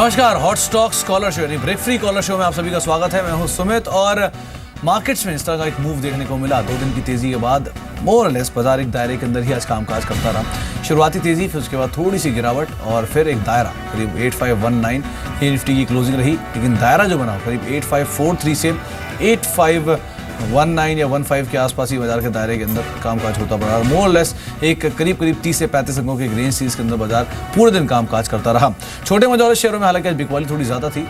नमस्कार, hot stock scholar show यानी break free collar show में आप सभी का स्वागत है। मैं हूं सुमित और मार्केट्स में इस तरह का एक मूव देखने को मिला। 2 दिन की तेजी के बाद मोर और लेस बाजार एक दायरे के अंदर ही आज कामकाज करता रहा। शुरुआती तेजी, फिर उसके बाद थोड़ी सी गिरावट और फिर एक दायरा करीब 8519 ये निफ्टी की क्लोजिंग रही, लेकिन दायरा जो बना करीब 8543 से 8519 या 15 के आसपास ही बाजार के दायरे के अंदर कामकाज होता पड़ा। मोर लेस एक करीब 30 से 35 अंकों के रेंज सीरीज के अंदर बाजार पूरे दिन कामकाज करता रहा। छोटे मझौले शेयरों में हालांकि आज बिकवाली थोड़ी ज़्यादा थी।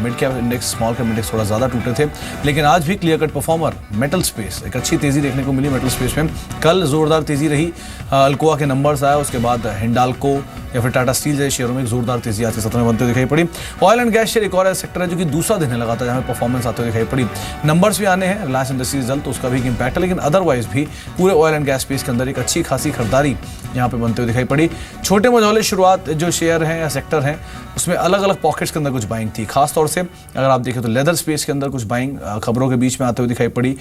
Mid cap index, small cap index थोड़ा ज़्यादा टूटे थे, लेकिन आज भी clear cut performer metal space एक अच्छी तेज़ी देखने को मिली। मेटल स्पेस में कल जोरदार तेज़ी रही। अल्कोआ के नंबर्स आए, उसके बाद हिंडाल्को या फिर टाटा स्टील जैसे शेयरों में एक जोरदार तेजी आज के सत्र में बनते हुए दिखाई पड़ी। ऑयल एंड गैस शेयर एक और सेक्टर है जो कि दूसरा दिन है लगातार जहाँ परफॉर्मेंस आते हुए दिखाई पड़ी। नंबर्स भी आने हैं, रिलायंस इंडस्ट्रीज रिजल्ट, तो उसका भी एक इंपैक्ट है, लेकिन अदरवाइज भी पूरे ऑयल एंड गैस स्पेस के अंदर एक अच्छी खासी खरीदारी यहाँ पे बनते हुए दिखाई पड़ी। छोटे मझौले शुरुआत जो शेयर हैं या सेक्टर हैं उसमें अलग अलग पॉकेट्स के अंदर कुछ बाइंग थी। खासतौर से अगर आप देखें तो लेदर स्पेस के अंदर कुछ बाइंग खबरों के बीच में आते हुए दिखाई पड़ी,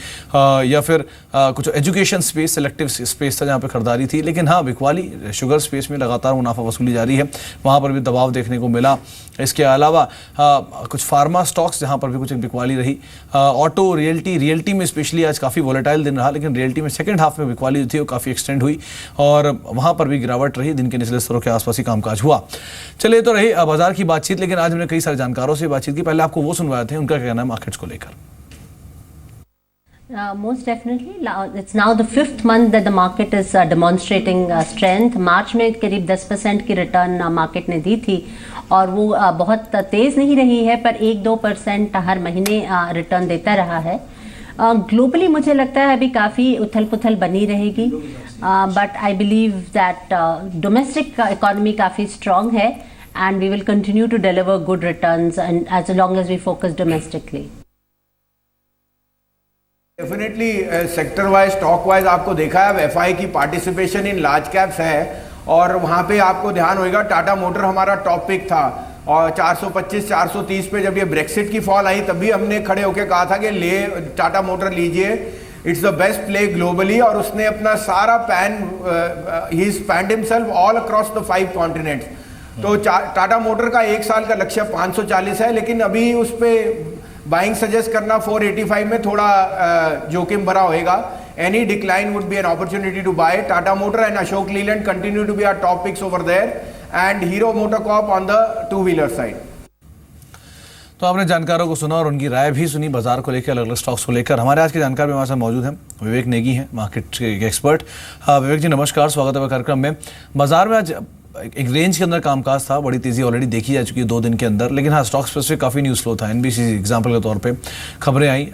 या फिर कुछ एजुकेशन स्पेस, सेलेक्टिव स्पेस था जहाँ पे खरीदारी थी। लेकिन हाँ, बिकवाली शुगर स्पेस में लगातार मुनाफा वसूली जारी है, वहाँ पर भी दबाव देखने को मिला। इसके अलावा कुछ फार्मा स्टॉक्स जहाँ पर भी कुछ एक बिकवाली रही। ऑटो, रियल्टी में स्पेशली आज काफ़ी वोलेटाइल दिन रहा, लेकिन रियल्टी में सेकंड हाफ में बिकवाली जो थी वो काफ़ी एक्सटेंड हुई और वहाँ पर भी गिरावट रही। दिन के निचले स्तरों के आसपास ही कामकाज हुआ। चलिए, तो रही बाजार की बातचीत, लेकिन आज हमने कई सारे जानकारों से बातचीत की। पहले आपको वो सुनवाए थे, उनका क्या कहना है मार्केट्स को लेकर। Most definitely, it's now the 5th month that the market is demonstrating strength. मार्च में करीब 10% की रिटर्न मार्केट ने दी थी और वो बहुत तेज़ नहीं रही है, पर 1-2% हर महीने रिटर्न देता रहा है। ग्लोबली मुझे लगता है अभी काफ़ी उथल पुथल बनी रहेगी, but I believe that domestic economy काफ़ी स्ट्रॉन्ग है and we will continue to deliver good returns and as long as we focus domestically. Definitely sector wise, stock wise आपको देखा है अब एफआई की पार्टिसिपेशन इन लार्ज कैप्स है और वहाँ पे आपको ध्यान होगा टाटा मोटर हमारा टॉप पिक था और 425-430 पे जब ये ब्रेक्सिट की फॉल आई तब भी हमने खड़े होकर कहा था कि ले टाटा मोटर लीजिए, it's the best play globally. और उसने अपना सारा ही spend himself all across the 5 continents. तो टाटा मोटर का 1 साल का लक्ष्य 540 है, लेकिन अभी उस पर बाइंग सजेस्ट करना 485 में थोड़ा जोखिम भरा होएगा। Any decline would be an opportunity to buy. Tata motor and Ashok Leyland continue to be our top picks over there and Hero MotoCorp on the 2 wheeler side. तो आपने जानकारों को सुना और उनकी राय भी सुनी बाजार को लेकर, अलग अलग स्टॉक्स को लेकर। हमारे आज के जानकार भी हमारे साथ मौजूद हैं, विवेक नेगी हैं, मार्केट के एक्सपर्ट। विवेक जी नमस्कार, स्वागत है कार्यक्रम में। बाजार में आज एक रेंज के अंदर कामकाज था, बड़ी तेजी ऑलरेडी देखी जा चुकी है 2 दिन के अंदर, लेकिन हाँ, स्टॉक स्पेसिफिक काफ़ी न्यूज़ फ्लो था। एनबीसी एग्जांपल के तौर पे खबरें आई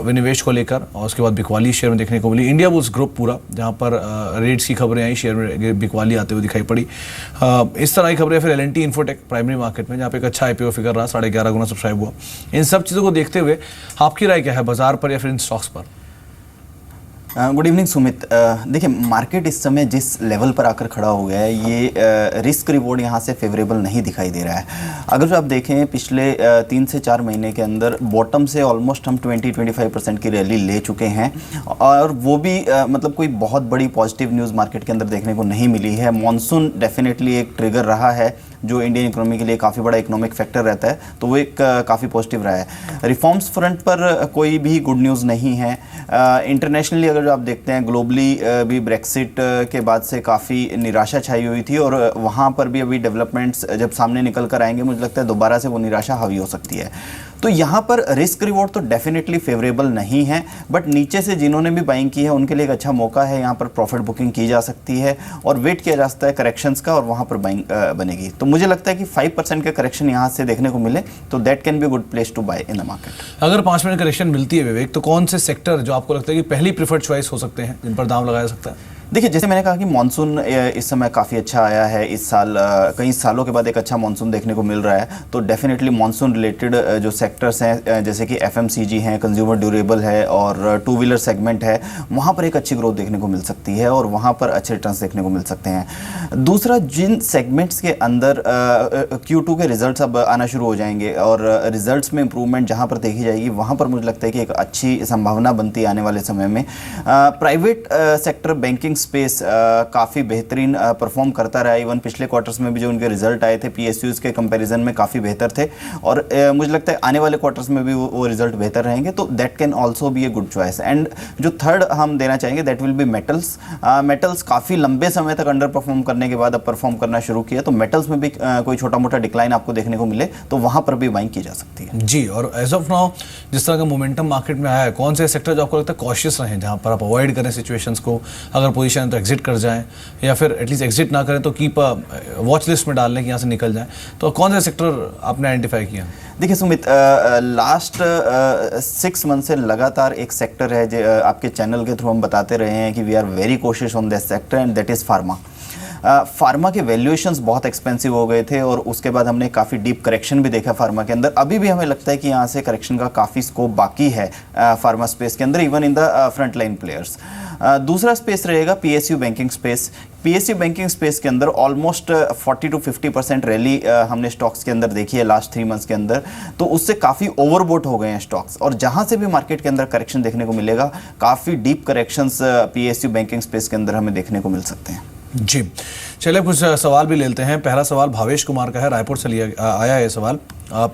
विनिवेश को लेकर और उसके बाद बिकवाली शेयर में देखने को मिली। इंडिया बुल्स ग्रुप पूरा, जहाँ पर रेट्स की खबरें आई, शेयर में बिकवाली आते हुए दिखाई पड़ी। इस तरह की खबरें फिर एल&टी इन्फोटेक प्राइमरी मार्केट में, जहाँ पे एक अच्छा IPO फिगर रहा, 11.5 गुना सब्सक्राइब हुआ। इन सब चीज़ों को देखते हुए आपकी राय क्या है बाजार पर या फिर इन स्टॉक्स पर? Good evening Sumit. देखिए, मार्केट इस समय जिस लेवल पर आकर खड़ा हो गया है, ये रिस्क रिवॉर्ड यहाँ से फेवरेबल नहीं दिखाई दे रहा है। अगर जो आप देखें पिछले 3 से 4 महीने के अंदर बॉटम से ऑलमोस्ट हम 20-25% की रैली ले चुके हैं और वो भी मतलब कोई बहुत बड़ी पॉजिटिव न्यूज़ मार्केट के अंदर देखने को नहीं मिली है। मॉनसून डेफिनेटली एक ट्रिगर रहा है जो इंडियन इकोनॉमी के लिए काफ़ी बड़ा इकोनॉमिक फैक्टर रहता है, तो वो एक काफ़ी पॉजिटिव रहा है। रिफॉर्म्स फ्रंट पर कोई भी गुड न्यूज़ नहीं है। इंटरनेशनली अगर जो आप देखते हैं ग्लोबली भी ब्रेक्सिट के बाद से काफ़ी निराशा छाई हुई थी और वहाँ पर भी अभी डेवलपमेंट्स जब सामने निकल कर आएंगे, मुझे लगता है दोबारा से वो निराशा हावी हो सकती है। तो यहाँ पर रिस्क रिवॉर्ड तो डेफिनेटली फेवरेबल नहीं है, बट नीचे से जिन्होंने भी बाइंग की है उनके लिए एक अच्छा मौका है। यहाँ पर प्रॉफिट बुकिंग की जा सकती है और वेट किया जा सकता है करेक्शंस का और वहाँ पर बाइंग बनेगी। तो मुझे लगता है कि 5% का करेक्शन यहाँ से देखने को मिले तो that can be good place to buy in the market. अगर 5% करेक्शन मिलती है विवेक, तो कौन से सेक्टर जो आपको लगता है कि पहली प्रीफर्ड चॉइस हो सकते हैं जिन पर दाम लगाया जा सकता है? देखिए, जैसे मैंने कहा कि मानसून इस समय काफ़ी अच्छा आया है। इस साल कई सालों के बाद एक अच्छा मानसून देखने को मिल रहा है, तो डेफिनेटली मानसून रिलेटेड जो सेक्टर्स हैं जैसे कि FMCG हैं, कंज्यूमर ड्यूरेबल है और 2 व्हीलर सेगमेंट है, वहाँ पर एक अच्छी ग्रोथ देखने को मिल सकती है और वहाँ पर अच्छे रिटर्न्स देखने को मिल सकते हैं। दूसरा, जिन सेगमेंट्स के अंदर Q2 के रिजल्ट्स अब आना शुरू हो जाएंगे और रिजल्ट्स में इंप्रूवमेंट जहाँ पर देखी जाएगी, वहाँ पर मुझे लगता है कि एक अच्छी संभावना बनती है आने वाले समय में। प्राइवेट सेक्टर बैंकिंग स्पेस काफ़ी बेहतरीन परफॉर्म करता रहा। इवन पिछले क्वार्टर्स में भी जो उनके रिजल्ट आए थे PSUs के कंपैरिजन में काफ़ी बेहतर थे, और मुझे लगता है आने वाले क्वार्टर्स में भी वो रिजल्ट बेहतर रहेंगे, तो that can also be a good choice. And जो थर्ड हम देना चाहेंगे that will B metals. Metals काफ़ी लंबे समय तक अंडर परफॉर्म करने के बाद अब परफॉर्म करना शुरू किया, तो मेटल्स में भी कोई छोटा मोटा डिक्लाइन आपको देखने को मिले तो वहाँ पर भी बाइंग की जा सकती है। जी, और एज ऑफ नाउ जिस तरह का मोमेंटम मार्केट में आया है, कौन से सेक्टर जो आपको लगता है कॉशियस रहें, जहाँ पर आप अवॉइड करें सिचुएशंस को, अगर पोजीशन है तो एग्जिट कर जाएं, या फिर एटलीस्ट एग्जिट ना करें तो कीप वॉच लिस्ट में डाल लें कि यहाँ से निकल जाएं, तो कौन से सेक्टर आपने आइडेंटिफाई किया? देखिए सुमित, लास्ट 6 मंथ से लगातार एक सेक्टर है आपके चैनल के थ्रू हम बताते रहे हैं कि वी आर वेरी कोशिश on this sector, and that is pharma. Pharma के वैल्यूएशंस बहुत एक्सपेंसिव हो गए थे, और उसके बाद हमने काफ़ी डीप करेक्शन भी देखा फार्मा के अंदर। अभी भी हमें लगता है कि यहाँ से करेक्शन का काफ़ी स्कोप बाकी है फार्मा स्पेस के अंदर, even in the front line players. दूसरा स्पेस रहेगा PSU banking space. PSU banking space के अंदर ऑलमोस्ट 40 to 50% रैली हमने स्टॉक्स के अंदर देखी है लास्ट 3 मंथ्स के अंदर, तो उससे काफ़ी ओवरबोट हो गए हैं स्टॉक्स, और जहाँ से भी मार्केट के अंदर करेक्शन देखने को मिलेगा, काफ़ी deep corrections PSU banking space के अंदर हमें देखने को मिल सकते हैं। जी, चलिए कुछ सवाल भी लेते हैं। पहला सवाल भावेश कुमार का है, रायपुर से आया है सवाल।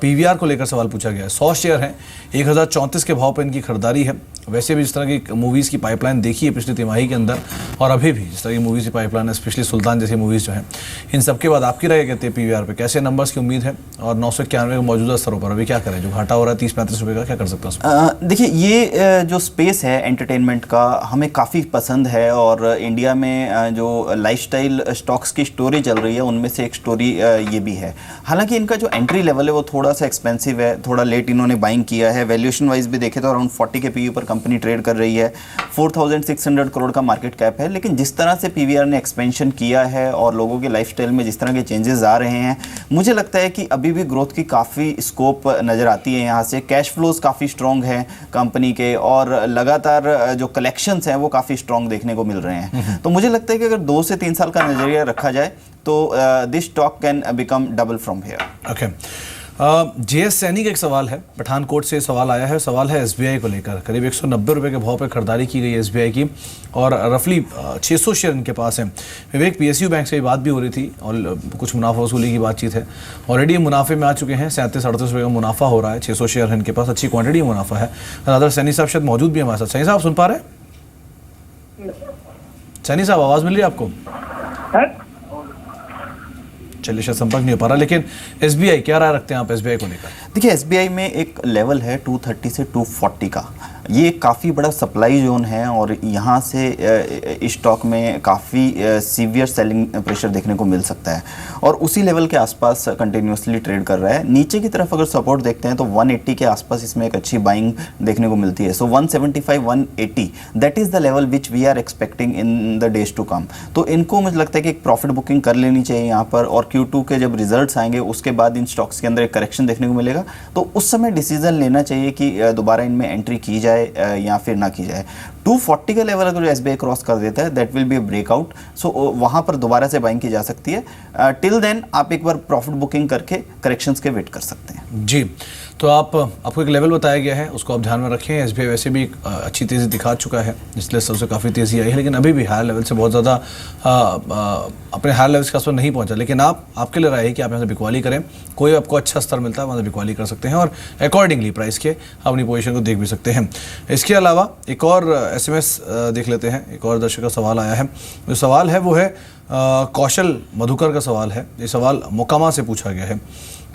PVR को लेकर सवाल पूछा गया है। 100 शेयर हैं, 1034 के भाव पर इनकी खरीदारी है। वैसे भी जिस तरह की मूवीज़ की पाइपलाइन देखी है पिछली तिमाही के अंदर, और अभी भी जिस तरह की मूवीज़ की पाइपलाइन है, स्पेशली सुल्तान जैसी मूवीज़ जो हैं, इन सब के बाद आपकी राय कहते हैं PVR पे कैसे नंबर्स की उम्मीद है, और 991 के मौजूदा स्तरों पर अभी क्या करें, जो घाटा हो रहा है 30-35 रुपये का, क्या कर सकते हैं? देखिए, ये जो स्पेस है एंटरटेनमेंट का हमें काफ़ी पसंद है, और इंडिया में जो लाइफस्टाइल स्टॉक्स की स्टोरी चल रही है उनमें से एक स्टोरी ये भी है। हालांकि इनका जो एंट्री लेवल है वो थोड़ा सा एक्सपेंसिव है, थोड़ा लेट इन्होंने बाइंग किया है। वैल्यूएशन वाइज भी देखे तो अराउंड 40 के PE पर कंपनी ट्रेड कर रही है। 4600 करोड़ का मार्केट कैप है, लेकिन जिस तरह से PVR ने एक्सपेंशन किया है और लोगों के लाइफस्टाइल में जिस तरह के चेंजेस आ रहे हैं, मुझे लगता है कि अभी भी ग्रोथ की काफ़ी स्कोप नज़र आती है। यहाँ से कैश फ्लोज काफ़ी स्ट्रॉन्ग है कंपनी के, और लगातार जो कलेक्शंस हैं वो काफ़ी स्ट्रॉन्ग देखने को मिल रहे हैं। तो मुझे लगता है कि अगर 2 से 3 साल का नज़रिया रखा जाए तो this stock can become double from here. Okay, JS Saini का एक सवाल है, पठानकोट से सवाल आया है। सवाल है SBI को लेकर। करीब 190 रुपये के भाव पर खरीदारी की गई है SBI की, और रफली 600 शेयर इनके पास हैं। विवेक, PSU बैंक से बात भी हो रही थी, और कुछ मुनाफा वसूली की बातचीत है। ऑलरेडी मुनाफे में आ चुके हैं, 37-38 रुपये का मुनाफा हो रहा है। 600 शेयर है इनके पास, अच्छी क्वांटिटी मुनाफा है। रादर सैनी साहब शायद मौजूद भी हमारे साथ। सैनी साहब सुन पा रहे हैं? सैनी साहब आवाज़ मिल रही है आपको? चलिए, शायद संपर्क नहीं हो पा रहा, लेकिन SBI क्या राय रखते हैं आप SBI को लेकर? देखिए, SBI में एक लेवल है 230 से 240 का, ये काफ़ी बड़ा सप्लाई जोन है, और यहाँ से स्टॉक में काफ़ी सीवियर सेलिंग प्रेशर देखने को मिल सकता है, और उसी लेवल के आसपास कंटिन्यूसली ट्रेड कर रहा है। नीचे की तरफ अगर सपोर्ट देखते हैं तो 180 के आसपास इसमें एक अच्छी बाइंग देखने को मिलती है। So 175-180 that is the level which we are expecting in the days to come. तो इनको मुझे लगता है कि एक प्रॉफिट बुकिंग कर लेनी चाहिए यहाँ पर, और Q2 के जब रिजल्ट्स आएंगे उसके बाद इन स्टॉक्स के अंदर एक करेक्शन देखने को मिलेगा, तो उस समय डिसीजन लेना चाहिए कि दोबारा इनमें एंट्री की जाए या फिर ना की जाए। 240 का लेवल अगर SBI क्रॉस कर देता है that will be a breakout, so वहाँ पर दोबारा से बाइंग की जा सकती है। टिल देन आप एक बार प्रॉफिट बुकिंग करके करेक्शंस के वेट कर सकते हैं। जी, तो आपको एक लेवल बताया गया है, उसको आप ध्यान में रखें। SBI वैसे भी अच्छी तेज़ी दिखा चुका है, इसलिए सबसे काफ़ी तेज़ी आई है, लेकिन अभी भी हायर लेवल से बहुत ज़्यादा अपने हायर लेवल्स के आसपास नहीं पहुंचा। लेकिन आपके लिए राय है कि आप यहाँ से बिकवाली करें, कोई आपको अच्छा स्तर मिलता है वहाँ से बिकवाली कर सकते हैं, और अकॉर्डिंगली प्राइस के अपनी पोजीशन को देख भी सकते हैं। इसके अलावा एक और SMS देख लेते हैं। एक और दर्शक का सवाल आया है। जो सवाल है वो है कौशल मधुकर का सवाल है। ये सवाल मोकामा से पूछा गया है।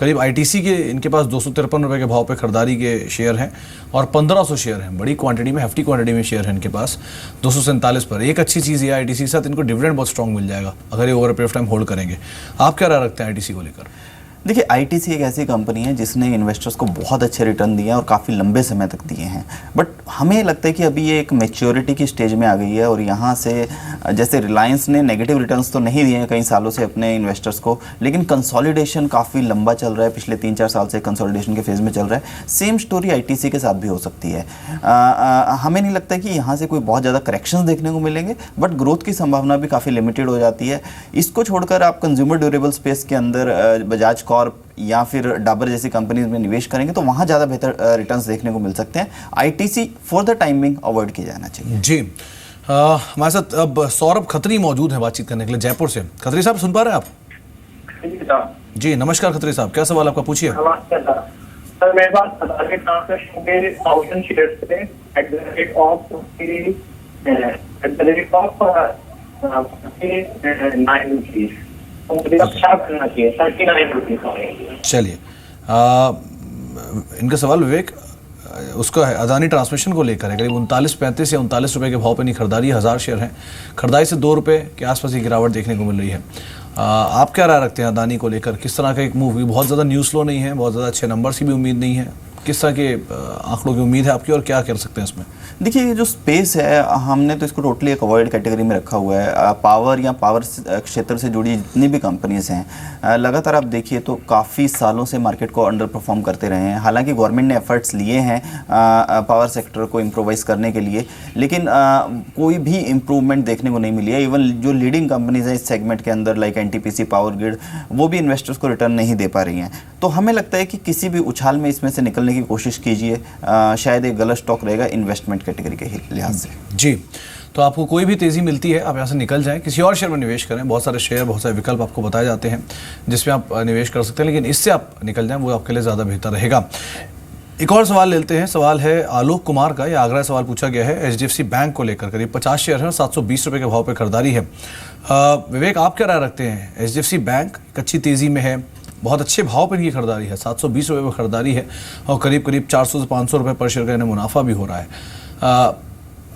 करीब ITC के इनके पास 253 रुपये के भाव पे खरीदारी के शेयर हैं, और 1500 शेयर हैं। बड़ी क्वांटिटी में, हेफ्टी क्वांटिटी में शेयर हैं इनके पास 247 पर। एक अच्छी चीज़ ये ITC के साथ इनको डिविडेंड बहुत स्ट्रॉन्ग मिल जाएगा अगर ये over period of time hold करेंगे। आप क्या राय रखते हैं ITC को लेकर? देखिए, ITC एक ऐसी कंपनी है जिसने इन्वेस्टर्स को बहुत अच्छे रिटर्न दिए हैं और काफ़ी लंबे समय तक दिए हैं, बट हमें लगता है कि अभी ये एक मैच्योरिटी की स्टेज में आ गई है, और यहाँ से जैसे रिलायंस ने नेगेटिव रिटर्न्स तो नहीं दिए हैं कई सालों से अपने इन्वेस्टर्स को, लेकिन कंसोलिडेशन काफ़ी लंबा चल रहा है, पिछले 3-4 साल से कंसोलिडेशन के फेज़ में चल रहा है। सेम स्टोरी ITC के साथ भी हो सकती है। हमें नहीं लगता कि यहाँ से कोई बहुत ज़्यादा करेक्शंस देखने को मिलेंगे, बट ग्रोथ की संभावना भी काफ़ी लिमिटेड हो जाती है। इसको छोड़कर आप कंज्यूमर ड्यूरेबल स्पेस के अंदर बजाज कॉर्प या फिर डाबर जैसी कंपनीज में निवेश करेंगे तो वहाँ ज़्यादा बेहतर रिटर्न्स देखने को मिल सकते हैं। ITC for the timing avoid किया जाना चाहिए। जी, हमारे साथ अब सौरभ खत्री मौजूद है बातचीत करने के लिए जयपुर से। खत्री साहब सुन पा रहे हैं आप? जी नमस्कार खत्री साहब, क्या सवाल आपका, पूछिए। सर मेरे पास अदानी ट्रांसमिशन के 1000 शेयर्स थे at the rate of 9 rupees. तो मुझे अब क्या करना चाहिए? 39 रुपीज। चलिए, इनका सवाल विवेक उसका है, अदानी ट्रांसमिशन को लेकर है। करीब 39-35 या 39 रुपए के भाव पे नहीं खरीदारी, 1000 शेयर हैं, खरीदारी से 2 रुपए के आसपास की गिरावट देखने को मिल रही है। आप क्या राय रखते हैं अदानी को लेकर? किस तरह का एक मूव? बहुत ज़्यादा न्यूज़ फ्लो नहीं है, बहुत ज़्यादा अच्छे नंबर्स की भी उम्मीद नहीं है, किस तरह के आंकड़ों की उम्मीद है आपकी और क्या कर सकते हैं इसमें? देखिए, ये जो स्पेस है हमने तो इसको टोटली एक अवॉइड कैटेगरी में रखा हुआ है। पावर या पावर क्षेत्र से जुड़ी जितनी भी कंपनीज हैं लगातार आप देखिए तो काफ़ी सालों से मार्केट को अंडर परफॉर्म करते रहे हैं। हालांकि गवर्नमेंट ने एफर्ट्स लिए हैं पावर सेक्टर को इम्प्रोवाइज करने के लिए, लेकिन कोई भी इम्प्रूवमेंट देखने को नहीं मिली है। इवन जो लीडिंग कंपनीज हैं इस सेगमेंट के अंदर लाइक एनटीपीसी, पावर ग्रिड, वो भी इन्वेस्टर्स को रिटर्न नहीं दे पा रही हैं। तो हमें लगता है कि किसी भी उछाल में इसमें से निकलने की कोशिश कीजिए, शायद एक गलत स्टॉक रहेगा इन्वेस्टमेंट कैटेगरी के लिहाज से। जी, तो आपको कोई भी तेज़ी मिलती है आप यहाँ से निकल जाएं, किसी और शेयर में निवेश करें। बहुत सारे शेयर, बहुत सारे विकल्प आपको बताए जाते हैं जिसमें आप निवेश कर सकते हैं, लेकिन इससे आप निकल जाएं वो आपके लिए ज़्यादा बेहतर रहेगा। एक और सवाल लेते हैं, सवाल है आलोक कुमार का। यह आगरा सवाल पूछा गया है एचडीएफसी बैंक को लेकर। करीब 50 शेयर हैं, 720 रुपये के भाव पर खरीदारी है। विवेक, आप क्या राय रखते हैं? एचडीएफसी बैंक एक अच्छी तेज़ी में है, बहुत अच्छे भाव पर इनकी खरीदारी है, 720 रुपये पर खरीदारी है और करीब 400 से 500 रुपये पर शेयर का इन्हें मुनाफा भी हो रहा है।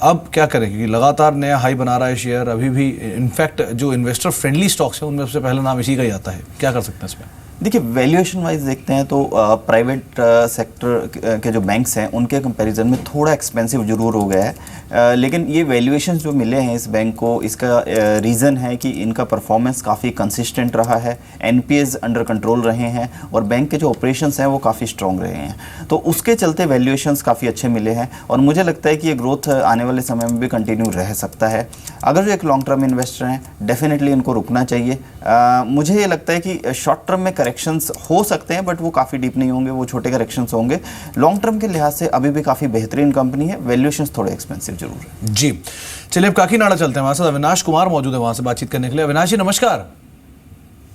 अब क्या करें, क्योंकि लगातार नया हाई बना रहा है शेयर अभी भी। इनफैक्ट जो इन्वेस्टर फ्रेंडली स्टॉक्स हैं उनमें सबसे पहला नाम इसी का ही आता है। क्या कर सकते हैं इसमें? देखिए, वैल्यूएशन वाइज देखते हैं तो प्राइवेट सेक्टर के जो बैंक्स हैं उनके कंपैरिजन में थोड़ा एक्सपेंसिव जरूर हो गया है, लेकिन ये वैल्यूएशन जो मिले हैं इस बैंक को, इसका रीज़न है कि इनका परफॉर्मेंस काफ़ी कंसिस्टेंट रहा है, एनपीएस अंडर कंट्रोल रहे हैं और बैंक के जो ऑपरेशंस हैं वो काफ़ी स्ट्रॉन्ग रहे हैं। तो उसके चलते वैल्यूएशंस काफ़ी अच्छे मिले हैं और मुझे लगता है कि ये ग्रोथ आने वाले समय में भी कंटिन्यू रह सकता है। अगर जो एक लॉन्ग टर्म इन्वेस्टर हैं डेफिनेटली इनको रुकना चाहिए। मुझे ये लगता है कि शॉर्ट टर्म में करेक्शंस हो सकते हैं बट वो काफ़ी डीप नहीं होंगे, वो छोटे करेक्शंस होंगे। लॉन्ग टर्म के लिहाज से अभी भी काफ़ी बेहतरीन कंपनी है, वैल्यूएशंस थोड़े एक्सपेंसिव जरूर है। जी, चलिए अब काकीनाडा चलते हैं, हमारे साथ अविनाश कुमार मौजूद है वहाँ से बातचीत करने के लिए। अविनाश जी नमस्कार।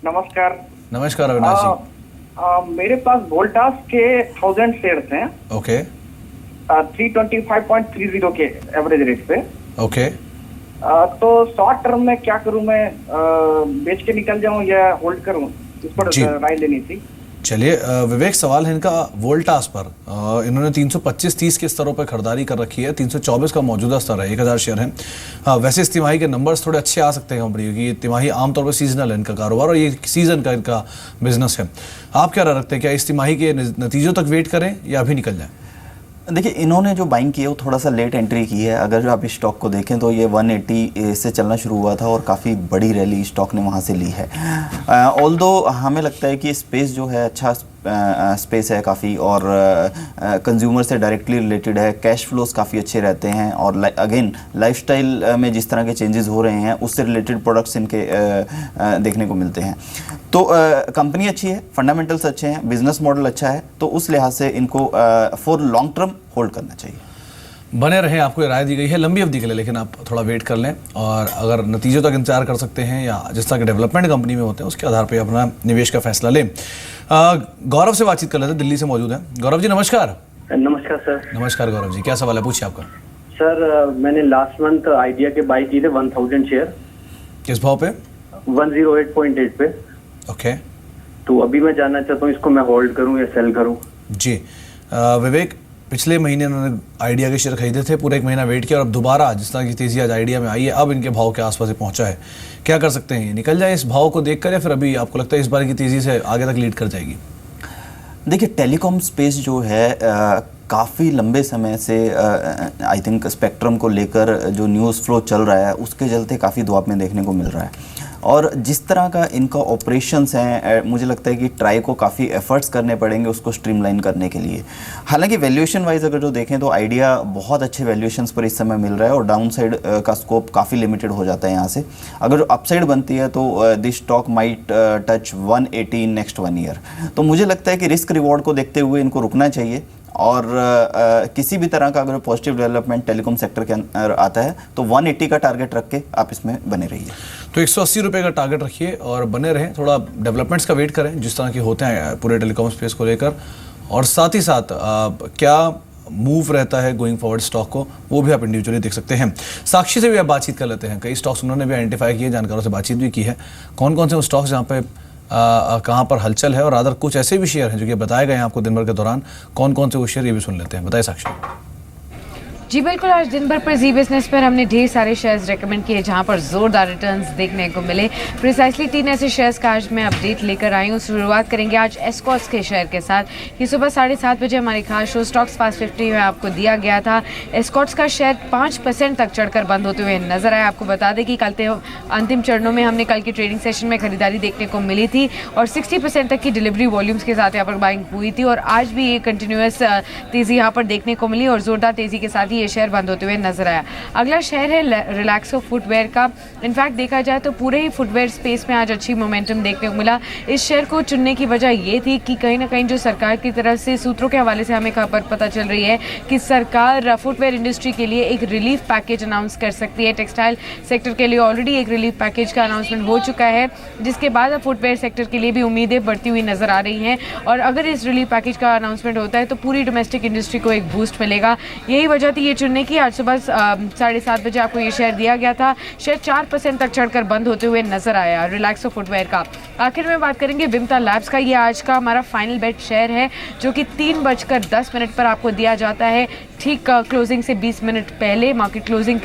नमस्कार। नमस्कार अविनाश जी। मेरे पास वोल्टास के 1000 शेयर्स हैं। ओके। 325.30 के एवरेज रेट पे। ओके। तो शॉर्ट टर्म में क्या करूं मैं? बेच के निकल जाऊं या होल्ड करूं? इस पर राय लेनी थी। चलिए, विवेक सवाल है इनका वोल्टास पर। इन्होंने 325-30 के स्तरों पर खरीदारी कर रखी है, 324 का मौजूदा स्तर है, 1000 शेयर हैं। वैसे इस तिमाही के नंबर्स थोड़े अच्छे आ सकते हैं कंपनी की। तिमाही आमतौर पर सीजनल है इनका कारोबार और ये सीजन का इनका बिजनेस है। आप क्या रखते हैं, क्या इस तिमाही के नतीजों तक वेट करें या अभी निकल जाए? देखिए, इन्होंने जो बाइंग की है वो थोड़ा सा लेट एंट्री की है। अगर जो आप इस स्टॉक को देखें तो ये 180 से चलना शुरू हुआ था और काफ़ी बड़ी रैली स्टॉक ने वहाँ से ली है। ऑल्दो हमें लगता है कि स्पेस जो है अच्छा स्पेस है काफ़ी और कंज्यूमर से डायरेक्टली रिलेटेड है, कैश फ्लोज काफ़ी अच्छे रहते हैं और अगेन लाइफस्टाइल में जिस तरह के चेंजेस हो रहे हैं उससे रिलेटेड प्रोडक्ट्स इनके देखने को मिलते हैं। तो कंपनी अच्छी है, फंडामेंटल्स अच्छे हैं, बिजनेस मॉडल अच्छा है, तो उस लिहाज से इनको फॉर लॉन्ग टर्म होल्ड करना चाहिए। बने रहें, आपको ये राय दी गई है लंबी अवधि के लिए, लेकिन आप थोड़ा वेट कर लें और अगर नतीजों तक इंतजार कर सकते हैं या जिस तरह के डेवलपमेंट कंपनी में होते हैं उसके आधार पर अपना निवेश का फैसला लें। गौरव से बातचीत कर लेते हैं, दिल्ली से मौजूद है। गौरव जी नमस्कार। नमस्कार सर। नमस्कार गौरव जी, क्या सवाल है, पूछिए आपका। सर मैंने लास्ट मंथ आइडिया के बाई किए थे 1000 शेयर। किस भाव पे? 108.8 पे। ओके। तो अभी मैं जानना चाहता हूँ इसको मैं होल्ड करूँ या सेल करूँ? जी, विवेक पिछले महीने उन्होंने आइडिया के शेयर खरीदे थे, पूरा एक महीना वेट किया और अब दोबारा जिस तरह की तेज़ी आज आइडिया में आई है अब इनके भाव के आसपास ही पहुंचा है। क्या कर सकते हैं, निकल जाए इस भाव को देखकर या फिर अभी आपको लगता है इस बार की तेज़ी से आगे तक लीड कर जाएगी? देखिए, टेलीकॉम स्पेस जो है काफ़ी लंबे समय से आई थिंक स्पेक्ट्रम को लेकर जो न्यूज़ फ्लो चल रहा है उसके चलते काफ़ी दबाव में देखने को मिल रहा है। और जिस तरह का इनका ऑपरेशंस हैं, मुझे लगता है कि ट्राई को काफ़ी एफर्ट्स करने पड़ेंगे उसको स्ट्रीमलाइन करने के लिए। हालांकि वैल्यूएशन वाइज अगर जो देखें तो आइडिया बहुत अच्छे वैल्यूएशंस पर इस समय मिल रहा है और डाउन साइड का स्कोप काफ़ी लिमिटेड हो जाता है यहाँ से। अगर अपसाइड बनती है तो this stock might touch 180 in next 1 year. तो मुझे लगता है कि रिस्क रिवॉर्ड को देखते हुए इनको रुकना चाहिए और किसी भी तरह का अगर पॉजिटिव डेवलपमेंट टेलीकॉम सेक्टर के अंदर आता है तो 180 का टारगेट रख के आप इसमें बने रहिए। तो 180 रुपये का टारगेट रखिए और बने रहें, थोड़ा डेवलपमेंट्स का वेट करें जिस तरह के होते हैं पूरे टेलीकॉम स्पेस को लेकर, और साथ ही साथ क्या मूव रहता है गोइंग फॉरवर्ड स्टॉक को वो भी आप इंडिविजुअली देख सकते हैं। साक्षी से भी आप बातचीत कर लेते हैं, कई स्टॉक्स उन्होंने भी आइडेंटिफाई किए, जानकारों से बातचीत भी की है। कौन कौन से वो स्टॉक्स जहाँ पे कहाँ पर हलचल है, और अदर कुछ ऐसे भी शेयर हैं जो कि बताए गए हैं आपको दिन भर के दौरान, कौन कौन से वो शेयर ये भी सुन लेते हैं। बताइए साक्षी। जी बिल्कुल, आज दिन भर पर जी बिजनेस पर हमने ढेर सारे शेयर्स रेकमेंड किए जहां पर जोरदार रिटर्न्स देखने को मिले। प्रिसाइसली 3 ऐसे शेयर्स का आज मैं अपडेट लेकर आई हूँ। शुरुआत करेंगे आज एस्कॉर्ट्स के शेयर के साथ। ये सुबह 7:30 बजे हमारी खास शो स्टॉक्स फास्ट 50 में आपको दिया गया था। एस्कॉर्ट्स का शेयर 5% तक चढ़कर बंद होते हुए नजर आया। आपको बता दें कि कल अंतिम चरणों में हमने कल की ट्रेडिंग सेशन में खरीदारी देखने को मिली थी और 60% तक की डिलीवरी वॉल्यूम्स के साथ यहाँ पर बाइंग हुई थी और आज भी ये कंटिन्यूस तेजी यहाँ पर देखने को मिली और जोरदार तेजी के साथ ये शेयर बंद होते हुए नजर आया। अगला शेयर है रिलैक्सो फुटवेयर का। इनफैक्ट देखा जाए तो पूरे ही फुटवेयर स्पेस में आज अच्छी मोमेंटम देखने को मिला। इस शेयर को चुनने की वजह ये थी कि कहीं ना कहीं जो सरकार की तरफ से सूत्रों के हवाले से हमें खबर पता चल रही है कि सरकार फुटवेयर इंडस्ट्री के लिए एक रिलीफ पैकेज अनाउंस कर सकती है। टेक्सटाइल सेक्टर के लिए ऑलरेडी एक रिलीफ पैकेज का अनाउंसमेंट हो चुका है, जिसके बाद अब फुटवेयर सेक्टर के लिए भी उम्मीदें बढ़ती हुई नजर आ रही हैं और अगर इस रिलीफ पैकेज का अनाउंसमेंट होता है तो पूरी डोमेस्टिक इंडस्ट्री को एक बूस्ट मिलेगा। यही वजह थी ये चुनने की। आज सुबह 7:30 बजे आपको ये शेयर दिया गया था। शेयर 4% तक चढ़कर बंद होते हुए नजर आया रिलैक्सो फुटवेयर का। आखिर में बात करेंगे विमता लैब्स का। ये आज का हमारा फाइनल बेट शेयर है जो कि 3:10 पर आपको दिया जाता है। ठीक क्लोजिंग से 20 मिनट पहले, मार्केट क्लोजिंग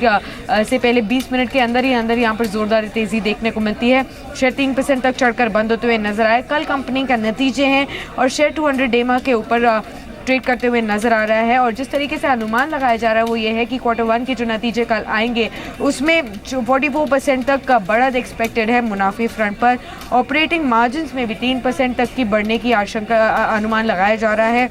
से पहले 20 मिनट के अंदर यहाँ पर जोरदार तेजी देखने को मिलती है। शेयर 3% तक चढ़कर बंद होते हुए नजर आया। कल कंपनी का नतीजे हैं और शेयर 200 डेमा के ऊपर ट्रेड करते हुए नजर आ रहा है और जिस तरीके से अनुमान लगाया जा रहा है वो ये है कि Q1 के जो नतीजे कल आएंगे उसमें 44% तक का बढ़त एक्सपेक्टेड है मुनाफे फ्रंट पर। ऑपरेटिंग मार्जिन्स में भी 3% तक की बढ़ने की आशंका अनुमान लगाया जा रहा है,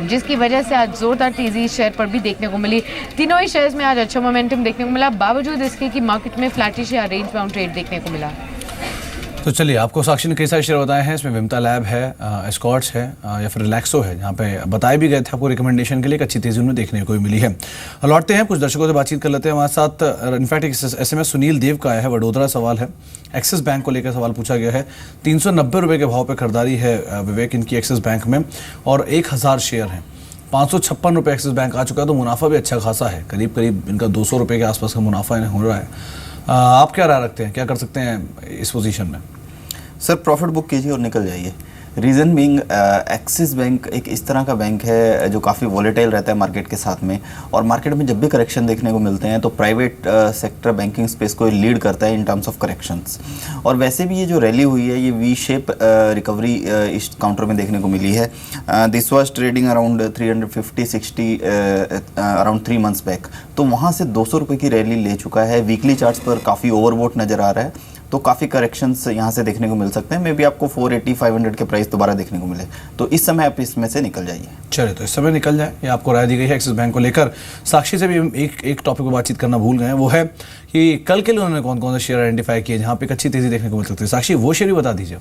जिसकी वजह से आज जोरदार तेजी शेयर पर भी देखने को मिली। तीनों ही शेयर्स में आज अच्छा मोमेंटम देखने को मिला, बावजूद इसके कि मार्केट में फ्लैटिश या रेंज बाउंड ट्रेड देखने को मिला। तो चलिए, आपको साक्षी ने कई सारे शेयर बताए हैं, इसमें विमता लैब है, एस्कॉर्ट्स है या फिर रिलैक्सो है, जहाँ पे बताए भी गए थे आपको रिकमेंडेशन के लिए, एक अच्छी तेजी उन्हें देखने को मिली है। लौटते हैं, कुछ दर्शकों से बातचीत कर लेते हैं हमारे साथ। इनफैक्ट एक SMS सुनील देव का आया है, वडोदरा सवाल है। एक्सिस बैंक को लेकर सवाल पूछा गया है। 390 रुपये के भाव पर खरीदारी है विवेक इनकी एक्सिस बैंक में और 1000 शेयर हैं। 556 रुपये एक्सिस बैंक आ चुका है, तो मुनाफा भी अच्छा खासा है, करीब करीब इनका 200 रुपये के आसपास का मुनाफा इन्हें हो रहा है। आप क्या राय रखते हैं, क्या कर सकते हैं इस पोजीशन में? सर प्रॉफिट बुक कीजिए और निकल जाइए। रीज़न बीइंग एक्सिस बैंक एक इस तरह का बैंक है जो काफ़ी वॉलेटाइल रहता है मार्केट के साथ में, और मार्केट में जब भी करेक्शन देखने को मिलते हैं तो प्राइवेट सेक्टर बैंकिंग स्पेस को लीड करता है इन टर्म्स ऑफ करेक्शंस। और वैसे भी ये जो रैली हुई है ये वी शेप रिकवरी इस काउंटर में देखने को मिली है। This was trading around 350-60 around 3 months back, तो वहाँ से 200 रुपये की रैली ले चुका है। वीकली चार्ट्स पर काफ़ी ओवरबोट नज़र आ रहा है, तो काफ़ी करेक्शंस यहाँ से देखने को मिल सकते हैं। मे बी आपको 480-500 के प्राइस दोबारा देखने को मिले, तो इस समय आप इसमें से निकल जाइए। चलिए, तो इस समय निकल जाए, ये आपको राय दी गई है एक्सिस बैंक को लेकर। साक्षी से भी हम एक टॉपिक पर बातचीत करना भूल गए हैं, वो है कि कल के लिए उन्होंने कौन कौन से शेयर आइडेंटिफाई किए जहाँ पे एक अच्छी तेजी देखने को मिल सकती है। साक्षी, वो शेयर भी बता दीजिए।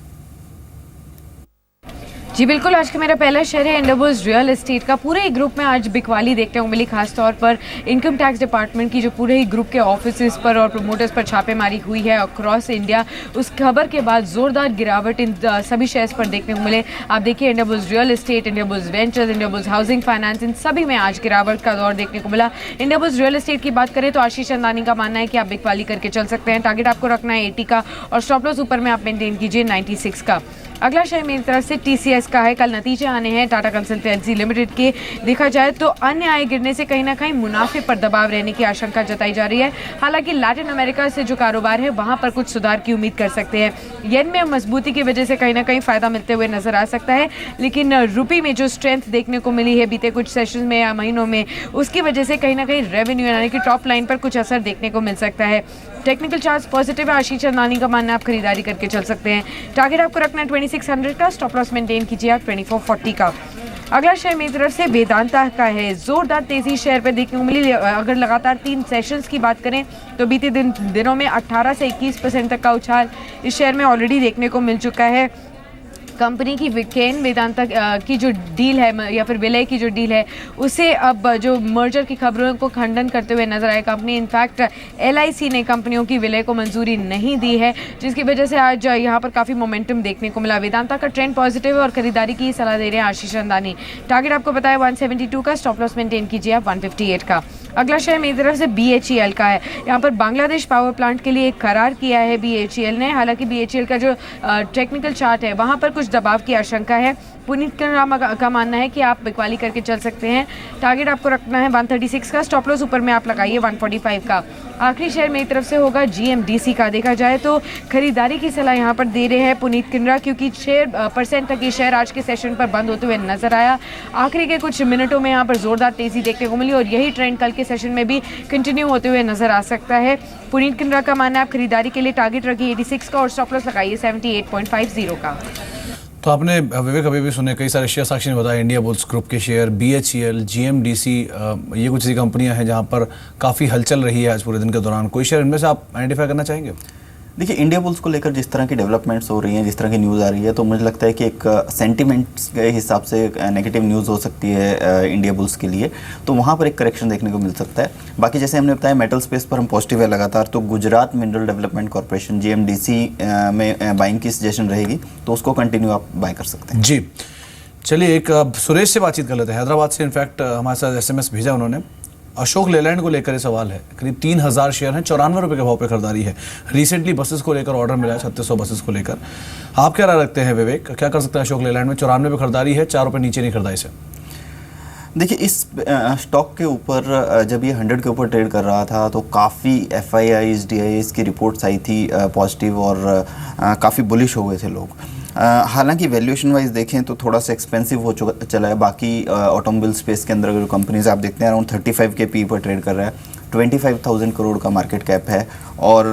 जी बिल्कुल, आज का मेरा पहला शेयर है इंडियाबुल्स रियल एस्टेट का। पूरे ही ग्रुप में आज बिकवाली देखने को मिली, खासतौर पर इनकम टैक्स डिपार्टमेंट की जो पूरे ही ग्रुप के ऑफिसेज पर और प्रमोटर्स पर छापेमारी हुई है अक्रॉस इंडिया, उस खबर के बाद जोरदार गिरावट इन सभी शेयर्स पर देखने को मिले। आप देखिए, Indiabulls real estate, Indiabulls ventures, Indiabulls housing finance, इन सभी में आज गिरावट का दौर देखने को मिला। इंडियाबुल्स रियल एस्टेट की बात करें तो आशीष अंदानी का मानना है कि आप बिकवाली करके चल सकते हैं। टारगेट आपको रखना है 80 का और स्टॉप लॉस ऊपर में आप मेंटेन कीजिए 96 का। अगला शेयर मेरी तरफ से TCS का है। कल नतीजे आने हैं टाटा कंसल्टेंसी लिमिटेड के। देखा जाए तो अन्य आय गिरने से कहीं ना कहीं मुनाफे पर दबाव रहने की आशंका जताई जा रही है। हालांकि लैटिन अमेरिका से जो कारोबार है वहां पर कुछ सुधार की उम्मीद कर सकते हैं। येन में मजबूती की वजह से कहीं ना कहीं फायदा मिलते हुए नजर आ सकता है, लेकिन रुपी में जो स्ट्रेंथ देखने को मिली है बीते कुछ सेशन में या महीनों में, उसकी वजह से कहीं ना कहीं रेवेन्यू यानी कि टॉप लाइन पर कुछ असर देखने को मिल सकता है। टेक्निकल चार्ट्स पॉजिटिव है, आशीष चंदानी का मानना है आप खरीदारी करके चल सकते हैं। टारगेट आपको रखना है 2600 का, स्टॉप लॉस मेंटेन कीजिए आप 2440 का। अगला शेयर मेरी तरफ से वेदांता का है। जोरदार तेजी शेयर पे देखने को मिली। अगर लगातार 3 सेशंस की बात करें तो बीते दिनों में 18 से 21% तक का उछाल इस शेयर में ऑलरेडी देखने को मिल चुका है। कंपनी की विकेन वेदांता की जो डील है या फिर विलय की जो डील है उसे अब जो मर्जर की खबरों को खंडन करते हुए नजर आया कंपनी। इनफैक्ट LIC ने कंपनियों की विलय को मंजूरी नहीं दी है, जिसकी वजह से आज यहाँ पर काफ़ी मोमेंटम देखने को मिला। वेदांता का ट्रेंड पॉजिटिव है और खरीदारी की सलाह दे रहे हैं आशीष चंदानी। टारगेट आपको बताया 172 का, स्टॉप लॉस मेंटेन कीजिए आप 158 का। अगला शेयर मेरी तरफ से BHEL का है। यहाँ पर बांग्लादेश पावर प्लांट के लिए एक करार किया है BHEL ने। हालांकि BHEL का जो टेक्निकल चार्ट है वहाँ पर कुछ दबाव की आशंका है। पुनीत कन्ना का मानना है कि आप बिकवाली करके चल सकते हैं। टारगेट आपको रखना है 136 का, स्टॉप लॉस ऊपर में आप लगाइए 145 का। आखिरी शेयर मेरी तरफ से होगा GMDC का। देखा जाए तो खरीदारी की सलाह यहाँ पर दे रहे हैं पुनीत किन्ना, क्योंकि 6% तक ये शेयर आज के सेशन पर बंद होते हुए नजर आया। आखिरी के कुछ मिनटों में यहाँ पर जोरदार तेजी देखने को मिली और यही ट्रेंड कल के सेशन में भी कंटिन्यू होते हुए नजर आ सकता है। पुनीत किन्ना का मानना है आप खरीदारी के लिए टारगेट रखिए 86 का और स्टॉप लॉस लगाइए 78.50 का। तो आपने विवेक अभी भी सुने कई सारे शेयर, साक्षी ने बताया इंडिया बुल्स ग्रुप के शेयर, BHEL, GMDC, ये कुछ ऐसी कंपनियां हैं जहां पर काफ़ी हलचल रही है आज पूरे दिन के दौरान। कोई शेयर इनमें से आप आइडेंटिफाई करना चाहेंगे? देखिए, इंडिया बुल्स को लेकर जिस तरह की डेवलपमेंट्स हो रही हैं, जिस तरह की न्यूज़ आ रही है, तो मुझे लगता है कि एक सेंटिमेंट्स के हिसाब से नेगेटिव न्यूज़ हो सकती है इंडिया बुल्स के लिए, तो वहाँ पर एक करेक्शन देखने को मिल सकता है। बाकी जैसे हमने बताया मेटल स्पेस पर हम पॉजिटिव है लगातार, तो Gujarat mineral development corporation GMDC में बाइंग की सजेशन रहेगी, तो उसको कंटिन्यू आप बाय कर सकते हैं। जी चलिए, एक सुरेश से बातचीत कर लेते हैं हैदराबाद से। इनफैक्ट हमारे साथ SMS भेजा उन्होंने। अशोक लेलैंड को लेकर ये सवाल है। करीब 3000 शेयर हैं, 94 रुपये के भाव पे खरीदारी है। रिसेंटली बसेस को लेकर ऑर्डर मिला है 3600 बसेस को लेकर। आप क्या राय रखते हैं विवेक, क्या कर सकते हैं अशोक लेलैंड में? 94 पे खरीदारी है, 4 रुपये नीचे नहीं खरीदा इसे। देखिए, इस स्टॉक के ऊपर जब ये 100 के ऊपर ट्रेड कर रहा था तो काफ़ी FIIs DIIs की रिपोर्ट्स आई थी पॉजिटिव और काफ़ी बुलिश हो गए थे लोग। हालांकि वैल्यूएशन वाइज देखें तो थोड़ा सा एक्सपेंसिव हो चला है। बाकी ऑटोमोबाइल स्पेस के अंदर जो कंपनीज आप देखते हैं अराउंड 35 के पी पर ट्रेड कर रहा है, 25,000 करोड़ का मार्केट कैप है और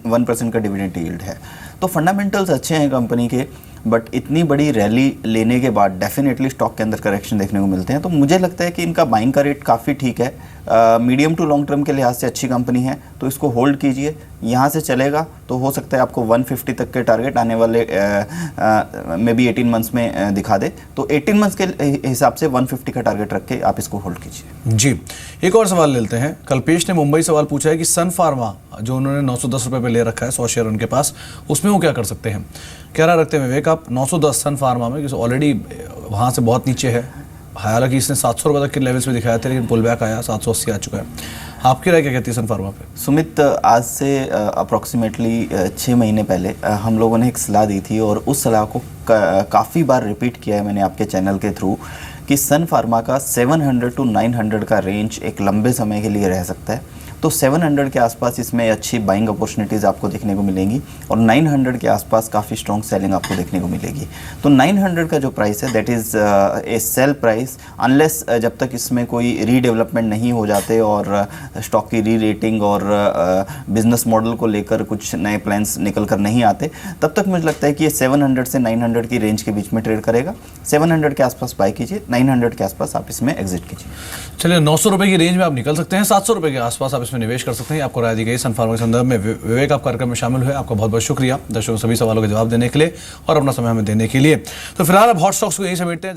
1% का डिविडेंड यील्ड है। तो फंडामेंटल्स अच्छे हैं कंपनी के, बट इतनी बड़ी रैली लेने के बाद डेफिनेटली स्टॉक के अंदर करेक्शन देखने को मिलते हैं। तो मुझे लगता है कि इनका बाइंग का रेट काफ़ी ठीक है, मीडियम टू लॉन्ग टर्म के लिहाज से अच्छी कंपनी है, तो इसको होल्ड कीजिए। यहाँ से चलेगा तो हो सकता है आपको 150 तक के टारगेट आने वाले मे बी 18 मंथ्स में दिखा दे, तो 18 मंथ्स के हिसाब से 150 का टारगेट रख के आप इसको होल्ड कीजिए। जी, एक और सवाल लेते हैं। कल्पेश ने मुंबई सवाल पूछा है कि सन फार्मा जो उन्होंने 910 रुपये पे ले रखा है, 100 शेयर उनके पास, उसमें वो क्या कर सकते हैं? क्या राय रखते हैं विवेक आप 910 सन फार्मा में? ऑलरेडी वहाँ से बहुत नीचे है, हालांकि इसने 700 रुपये तक के लेवल्स पे दिखाया था, लेकिन पुल बैक आया, 780 आ चुका है। आपकी राय क्या कहती है सन फार्मा पे? सुमित, आज से अप्रॉक्सीमेटली 6 महीने पहले हम लोगों ने एक सलाह दी थी और उस सलाह को काफ़ी बार रिपीट किया है मैंने आपके चैनल के थ्रू कि सन फार्मा का 700 to 900 का रेंज एक लंबे समय के लिए रह सकता है। तो 700 के आसपास इसमें अच्छी बाइंग अपॉर्चुनिटीज़ आपको देखने को मिलेंगी और 900 के आसपास काफ़ी स्ट्रॉन्ग सेलिंग आपको देखने को मिलेगी। तो 900 का जो प्राइस है that is a sale price, unless जब तक इसमें कोई रीडेवलपमेंट नहीं हो जाते और स्टॉक की री रेटिंग और बिजनेस मॉडल को लेकर कुछ नए प्लान्स निकल कर नहीं आते, तब तक मुझे लगता है कि ये 700 से 900 की रेंज के बीच में ट्रेड करेगा। 700 के आसपास बाय कीजिए, 900 के आसपास आप इसमें एग्जिट कीजिए। चलिए, 900 रुपये की रेंज में आप निकल सकते हैं, 700 रुपये के आसपास आप इसमें निवेश कर सकते हैं। आपको राय दी गई सन फार्मा के संदर्भ में। विवेक आप कार्यक्रम में शामिल हुए, आपका बहुत बहुत शुक्रिया दर्शकों सभी सवालों के जवाब देने के लिए और अपना समय हमें देने के लिए। तो फिलहाल अब हॉट स्टॉक्स को यहीं समेटते हैं।